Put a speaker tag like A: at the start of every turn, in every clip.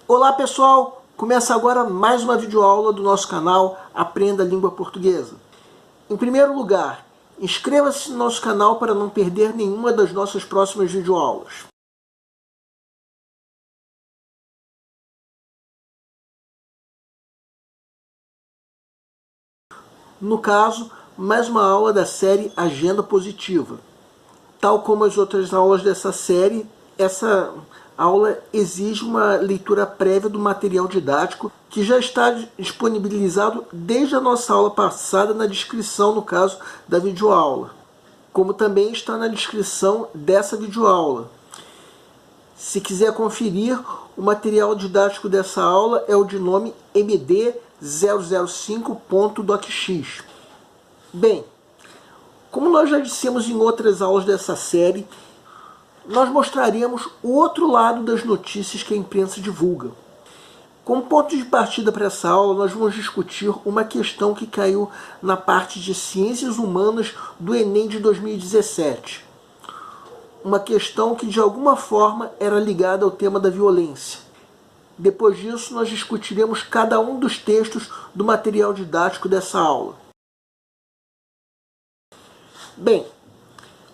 A: Olá pessoal, começa agora mais uma videoaula do nosso canal Aprenda a Língua Portuguesa. Em primeiro lugar, inscreva-se no nosso canal para não perder nenhuma das nossas próximas videoaulas. No caso, mais uma aula da série Agenda Positiva. Tal como as outras aulas dessa série, essa aula exige uma leitura prévia do material didático que já está disponibilizado desde a nossa aula passada na descrição, no caso da videoaula, como também está na descrição dessa videoaula. Se quiser conferir, o material didático dessa aula é o de nome MD005.docx. Bem, como nós já dissemos em outras aulas dessa série, nós mostraremos o outro lado das notícias que a imprensa divulga. Como ponto de partida para essa aula, nós vamos discutir uma questão que caiu na parte de Ciências Humanas do Enem de 2017. Uma questão que de alguma forma era ligada ao tema da violência. Depois disso, nós discutiremos cada um dos textos do material didático dessa aula. Bem,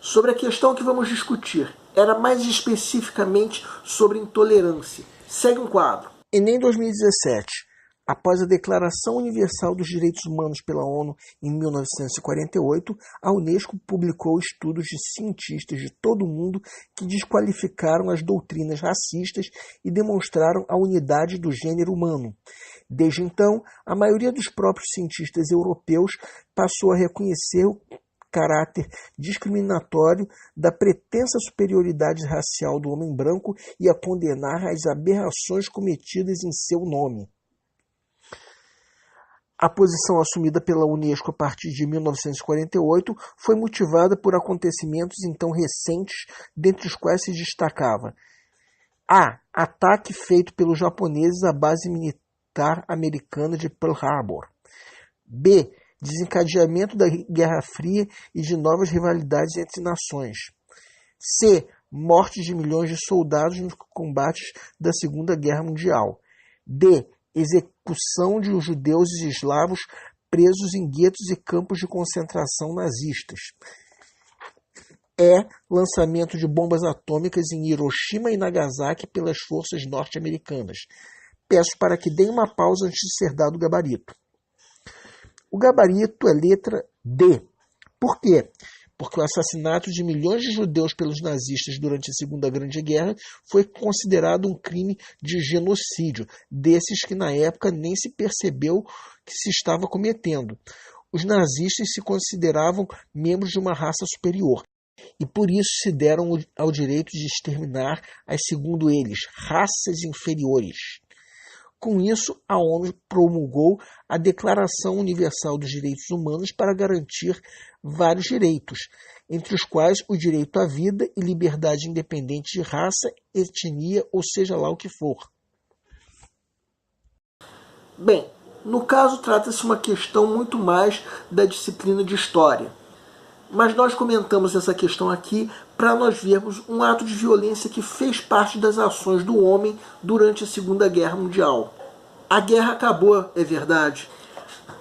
A: sobre a questão que vamos discutir, era mais especificamente sobre intolerância. Segue um quadro. Enem 2017. Após a Declaração Universal dos Direitos Humanos pela ONU em 1948, a Unesco publicou estudos de cientistas de todo o mundo que desqualificaram as doutrinas racistas e demonstraram a unidade do gênero humano. Desde então, a maioria dos próprios cientistas europeus passou a reconhecer o caráter discriminatório da pretensa superioridade racial do homem branco e a condenar as aberrações cometidas em seu nome. A posição assumida pela Unesco a partir de 1948 foi motivada por acontecimentos então recentes, dentre os quais se destacava: A. Ataque feito pelos japoneses à base militar americana de Pearl Harbor. B. Desencadeamento da Guerra Fria e de novas rivalidades entre nações. C. Morte de milhões de soldados nos combates da Segunda Guerra Mundial. D. Execução de judeus e eslavos presos em guetos e campos de concentração nazistas. E. Lançamento de bombas atômicas em Hiroshima e Nagasaki pelas forças norte-americanas. Peço para que deem uma pausa antes de ser dado o gabarito. O gabarito é letra D. Por quê? Porque o assassinato de milhões de judeus pelos nazistas durante a Segunda Grande Guerra foi considerado um crime de genocídio, desses que na época nem se percebeu que se estava cometendo. Os nazistas se consideravam membros de uma raça superior e por isso se deram ao direito de exterminar as, segundo eles, raças inferiores. Com isso, a ONU promulgou a Declaração Universal dos Direitos Humanos para garantir vários direitos, entre os quais o direito à vida e liberdade independente de raça, etnia ou seja lá o que for. Bem, no caso trata-se de uma questão muito mais da disciplina de História. Mas nós comentamos essa questão aqui para nós vermos um ato de violência que fez parte das ações do homem durante a Segunda Guerra Mundial. A guerra acabou, é verdade,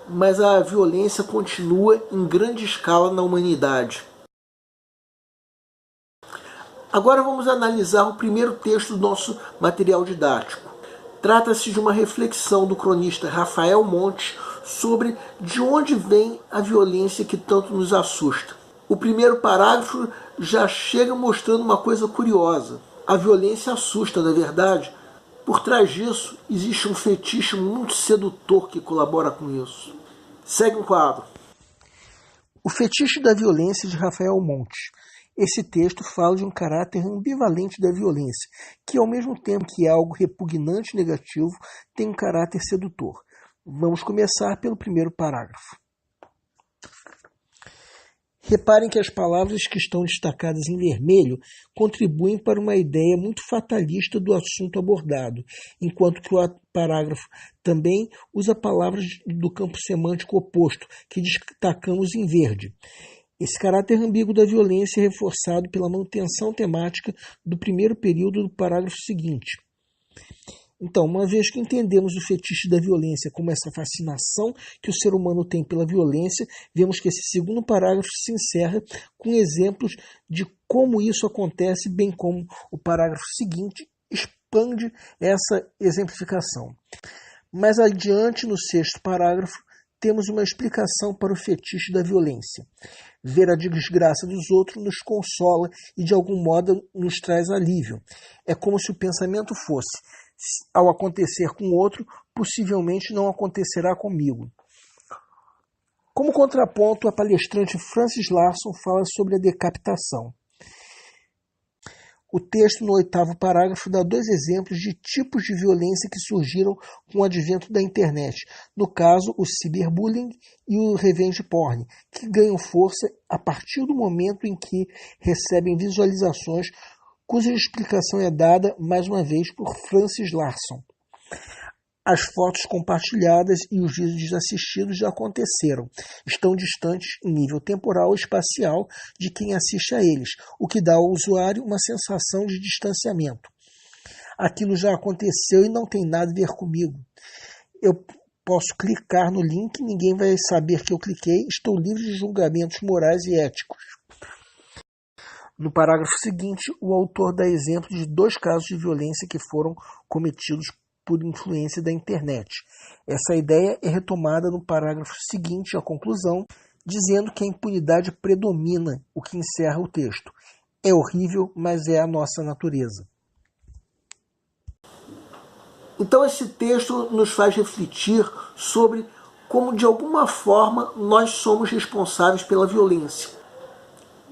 A: mas a violência continua em grande escala na humanidade. Agora vamos analisar o primeiro texto do nosso material didático. Trata-se de uma reflexão do cronista Rafael Montes sobre de onde vem a violência que tanto nos assusta. O primeiro parágrafo já chega mostrando uma coisa curiosa. A violência assusta, não é verdade? Por trás disso, existe um fetiche muito sedutor que colabora com isso. Segue um quadro. O fetiche da violência de Rafael Montes. Esse texto fala de um caráter ambivalente da violência, que ao mesmo tempo que é algo repugnante e negativo, tem um caráter sedutor. Vamos começar pelo primeiro parágrafo. Reparem que as palavras que estão destacadas em vermelho contribuem para uma ideia muito fatalista do assunto abordado, enquanto que o parágrafo também usa palavras do campo semântico oposto, que destacamos em verde. Esse caráter ambíguo da violência é reforçado pela manutenção temática do primeiro período do parágrafo seguinte. Então, uma vez que entendemos o fetiche da violência como essa fascinação que o ser humano tem pela violência, vemos que esse segundo parágrafo se encerra com exemplos de como isso acontece, bem como o parágrafo seguinte expande essa exemplificação. Mais adiante, no sexto parágrafo, temos uma explicação para o fetiche da violência. Ver a desgraça dos outros nos consola e, de algum modo, nos traz alívio. É como se o pensamento fosse: ao acontecer com o outro, possivelmente não acontecerá comigo. Como contraponto, a palestrante Frances Larson fala sobre a decapitação. O texto, no oitavo parágrafo, dá dois exemplos de tipos de violência que surgiram com o advento da internet. No caso, o cyberbullying e o revenge porn, que ganham força a partir do momento em que recebem visualizações, cuja explicação é dada, mais uma vez, por Frances Larson. As fotos compartilhadas e os vídeos assistidos já aconteceram. Estão distantes em nível temporal e espacial de quem assiste a eles, o que dá ao usuário uma sensação de distanciamento. Aquilo já aconteceu e não tem nada a ver comigo. Eu posso clicar no link, ninguém vai saber que eu cliquei, estou livre de julgamentos morais e éticos. No parágrafo seguinte, o autor dá exemplo de dois casos de violência que foram cometidos por influência da internet. Essa ideia é retomada no parágrafo seguinte, à conclusão, dizendo que a impunidade predomina, o que encerra o texto. É horrível, mas é a nossa natureza. Então esse texto nos faz refletir sobre como, de alguma forma, nós somos responsáveis pela violência.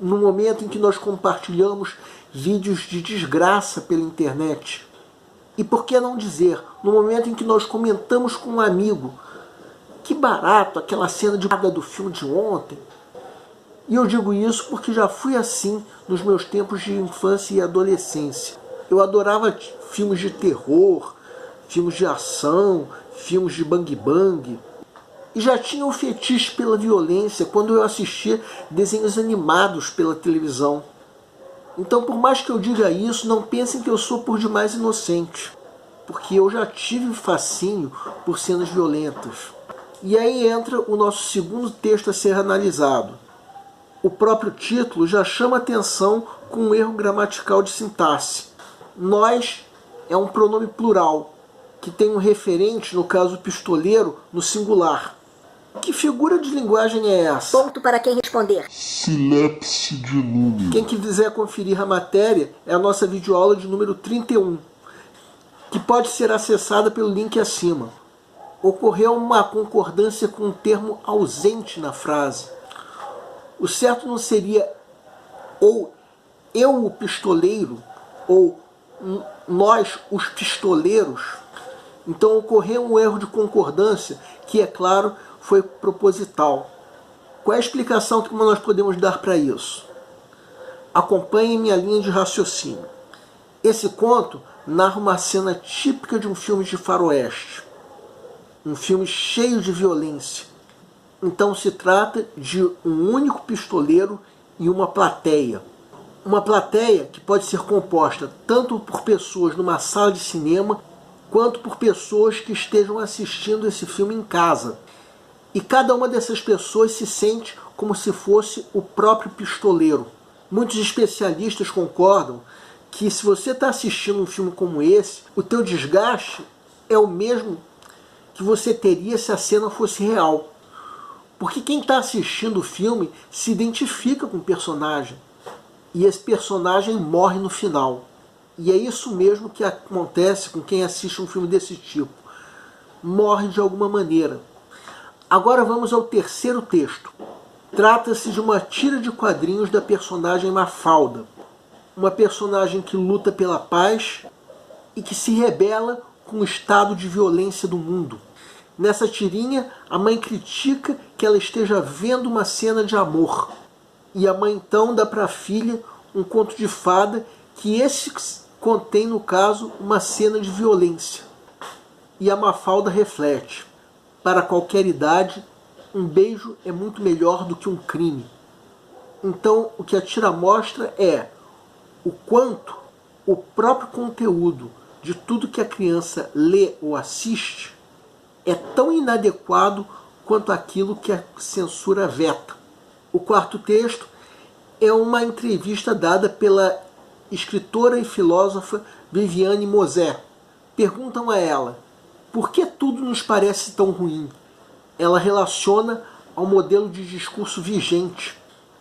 A: No momento em que nós compartilhamos vídeos de desgraça pela internet, e por que não dizer, no momento em que nós comentamos com um amigo, que barato aquela cena de do filme de ontem. E eu digo isso porque já fui assim nos meus tempos de infância e adolescência. Eu adorava filmes de terror, filmes de ação, filmes de bang bang. E já tinha um fetiche pela violência quando eu assistia desenhos animados pela televisão. Então, por mais que eu diga isso, não pensem que eu sou por demais inocente, porque eu já tive fascínio por cenas violentas. E aí entra o nosso segundo texto a ser analisado. O próprio título já chama atenção com um erro gramatical de sintaxe. Nós é um pronome plural, que tem um referente, no caso pistoleiro, no singular. Que figura de linguagem é essa?
B: Ponto para quem responder.
C: Sinapse de número.
A: Quem quiser conferir a matéria é a nossa videoaula de número 31, que pode ser acessada pelo link acima. Ocorreu uma concordância com um termo ausente na frase. O certo não seria ou eu o pistoleiro, ou nós os pistoleiros. Então ocorreu um erro de concordância que, é claro, foi proposital. Qual é a explicação que nós podemos dar para isso? Acompanhe minha linha de raciocínio. Esse conto narra uma cena típica de um filme de faroeste. Um filme cheio de violência. Então se trata de um único pistoleiro e uma plateia. Uma plateia que pode ser composta tanto por pessoas numa sala de cinema, quanto por pessoas que estejam assistindo esse filme em casa. E cada uma dessas pessoas se sente como se fosse o próprio pistoleiro. Muitos especialistas concordam que se você está assistindo um filme como esse, o teu desgaste é o mesmo que você teria se a cena fosse real. Porque quem está assistindo o filme se identifica com o personagem. E esse personagem morre no final. E é isso mesmo que acontece com quem assiste um filme desse tipo. Morre de alguma maneira. Agora vamos ao terceiro texto. Trata-se de uma tira de quadrinhos da personagem Mafalda. Uma personagem que luta pela paz e que se rebela com o estado de violência do mundo. Nessa tirinha, a mãe critica que ela esteja vendo uma cena de amor. E a mãe então dá para a filha um conto de fada que esse contém, no caso, uma cena de violência. E a Mafalda reflete: para qualquer idade, um beijo é muito melhor do que um crime. Então, o que a tira mostra é o quanto o próprio conteúdo de tudo que a criança lê ou assiste é tão inadequado quanto aquilo que a censura veta. O quarto texto é uma entrevista dada pela escritora e filósofa Viviane Mosé. Perguntam a ela: por que tudo nos parece tão ruim? Ela relaciona ao modelo de discurso vigente,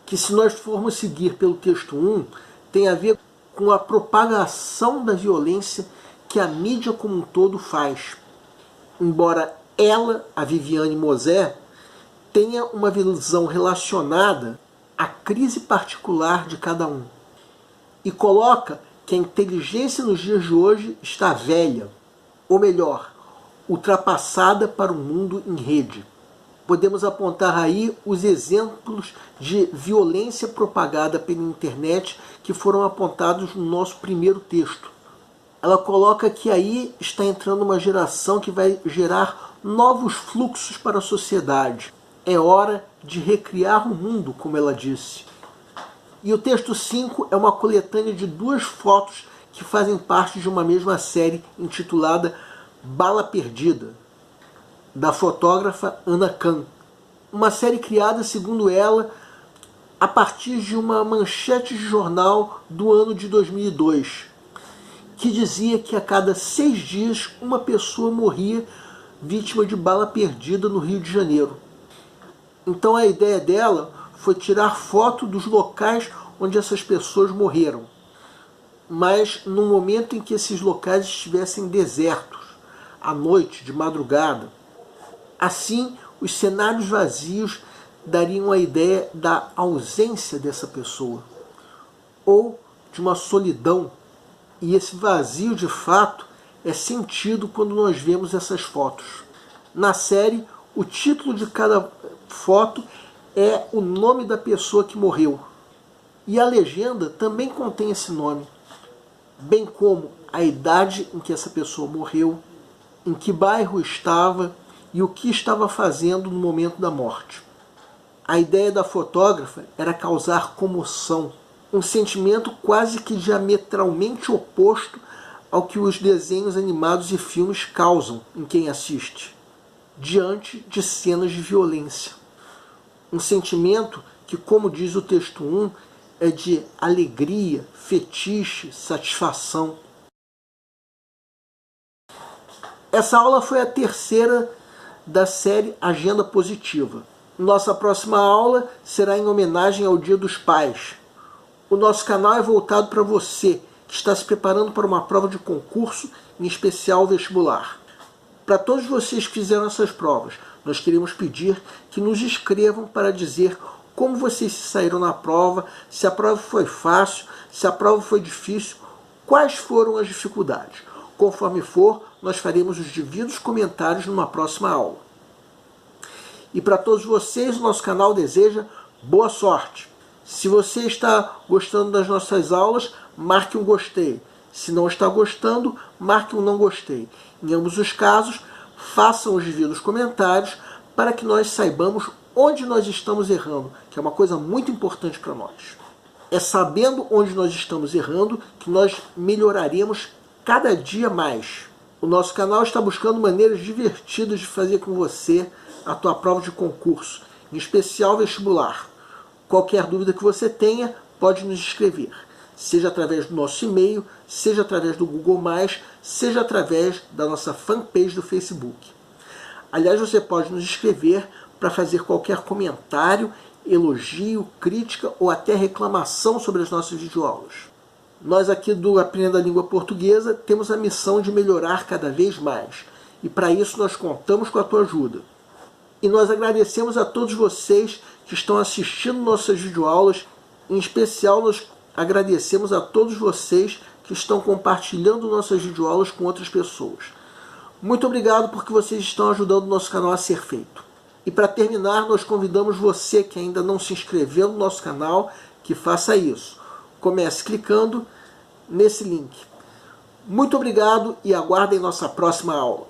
A: que, se nós formos seguir pelo texto 1, tem a ver com a propagação da violência que a mídia como um todo faz. Embora ela, a Viviane Mosé, tenha uma visão relacionada à crise particular de cada um. E coloca que a inteligência nos dias de hoje está velha, ou melhor, ultrapassada para o mundo em rede. Podemos apontar aí os exemplos de violência propagada pela internet que foram apontados no nosso primeiro texto. Ela coloca que aí está entrando uma geração que vai gerar novos fluxos para a sociedade. É hora de recriar o mundo, como ela disse. E o texto 5 é uma coletânea de 2 fotos que fazem parte de uma mesma série intitulada Bala Perdida, da fotógrafa Ana Kahn. Uma série criada, segundo ela, a partir de uma manchete de jornal do ano de 2002, que dizia que a cada 6 dias uma pessoa morria vítima de bala perdida no Rio de Janeiro. Então a ideia dela foi tirar foto dos locais onde essas pessoas morreram, mas no momento em que esses locais estivessem desertos, à noite, de madrugada. Assim, os cenários vazios dariam a ideia da ausência dessa pessoa, ou de uma solidão, e esse vazio de fato é sentido quando nós vemos essas fotos. Na série, o título de cada foto é o nome da pessoa que morreu, e a legenda também contém esse nome, bem como a idade em que essa pessoa morreu, em que bairro estava e o que estava fazendo no momento da morte. A ideia da fotógrafa era causar comoção, um sentimento quase que diametralmente oposto ao que os desenhos animados e filmes causam em quem assiste, diante de cenas de violência. Um sentimento que, como diz o texto 1, é de alegria, fetiche, satisfação. Essa aula foi a terceira da série Agenda Positiva. Nossa próxima aula será em homenagem ao Dia dos Pais. O nosso canal é voltado para você que está se preparando para uma prova de concurso, em especial vestibular. Para todos vocês que fizeram essas provas, nós queremos pedir que nos escrevam para dizer como vocês se saíram na prova, se a prova foi fácil, se a prova foi difícil, quais foram as dificuldades. Conforme for, nós faremos os devidos comentários numa próxima aula. E para todos vocês, o nosso canal deseja boa sorte. Se você está gostando das nossas aulas, marque um gostei. Se não está gostando, marque um não gostei. Em ambos os casos, façam os devidos comentários para que nós saibamos onde nós estamos errando, que é uma coisa muito importante para nós. É sabendo onde nós estamos errando que nós melhoraremos cada dia mais. O nosso canal está buscando maneiras divertidas de fazer com você a tua prova de concurso, em especial vestibular. Qualquer dúvida que você tenha, pode nos escrever, seja através do nosso e-mail, seja através do Google+, seja através da nossa fanpage do Facebook. Aliás, você pode nos escrever para fazer qualquer comentário, elogio, crítica ou até reclamação sobre as nossas videoaulas. Nós aqui do Aprenda a Língua Portuguesa temos a missão de melhorar cada vez mais, e para isso nós contamos com a tua ajuda. E nós agradecemos a todos vocês que estão assistindo nossas videoaulas, em especial nós agradecemos a todos vocês que estão compartilhando nossas videoaulas com outras pessoas. Muito obrigado porque vocês estão ajudando o nosso canal a ser feito. E para terminar, nós convidamos você que ainda não se inscreveu no nosso canal, que faça isso. Comece clicando nesse link. Muito obrigado e aguardem nossa próxima aula.